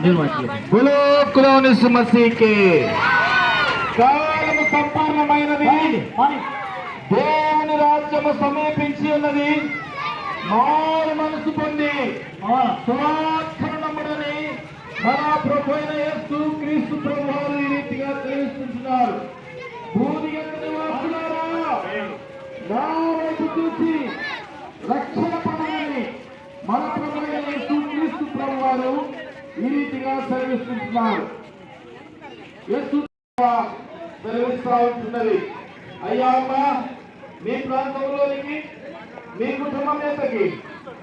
बोलो कुरान मसीह के కాలము సంపూర్ణమైనది దేవుని రాజ్యము సమీపించి ఉన్నది మారు మనసు పొంది సువార్తను నమ్ముడని మన ప్రభు అయిన యేసు క్రీస్తు ప్రభువారు ఈ రీతిగా తెలుస్తున్నారు. భూమి యొక్క నివాసులారా నా వైపు చూసి రక్షణ పొందని మన ప్రభు అయిన యేసు క్రీస్తు ప్రభువారు ఈ రీతిగా సెలవిస్తున్నారు. యేసు సెలవిస్తా ఉంటున్నది, అయ్యా అమ్మ మీ ప్రాంతంలోనికి మీ కుటుంబం మీదకి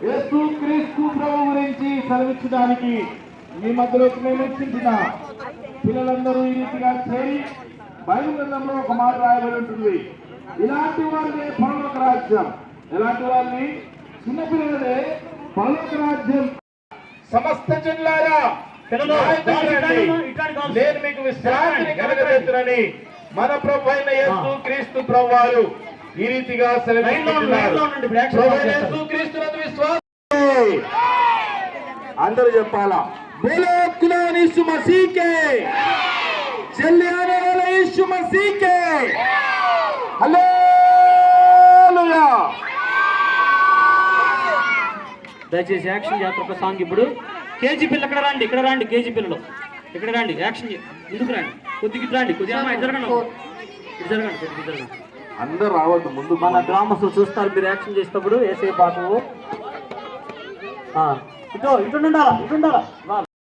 యేసు క్రీస్తు ప్రభు గురించి సెలవించడానికి మీ మధ్యలోకి మేము ఇచ్చిన పిల్లలందరూ ఈ రీతిగా చేరి బైబిల్ గ్రంథంలో ఒక మాట రాయబడి ఉంటుంది, ఇలాంటి వారిని పరలోక రాజ్యం. ఎలాంటి వారిని? చిన్నపిల్లలే పరలోక రాజ్యం. సమస్త జిల్లారా నేను మీకు విశ్రాంతిని కలగజేస్తునని మన ప్రభు అయిన యేసు క్రీస్తు ప్రభు వారు ఈ రీతిగా సెలవిస్తున్నారు. యేసు క్రీస్తునందు విశ్వాసం అందరూ చెప్పాలా, बोलो कुरान यीशु मसीह के, चले आने वाले यीशु मसीह के, हालेलुया. దయచేసి యాక్షన్ చేస్తారు ఒక సాంగ్. ఇప్పుడు కేజీ పిల్లలు ఇక్కడ రండి, ఇక్కడ రండి, కేజీ పిల్లలు ఇక్కడ రండి, యాక్షన్ ముందుకు రండి, కొద్దిగా ఇటు రండి, కొద్దిగా అమ్మ జరగండి, ఇటు జరగండి, కొద్దిగా జరగండి. అందరు రావద్దు ముందు, మన గ్రామస్తులు చూస్తారు మీరు యాక్షన్ చేసేటప్పుడు. ఏసే పాటలు ఇటు ఇటు ఉండాలా, ఇటు ఉండాలా.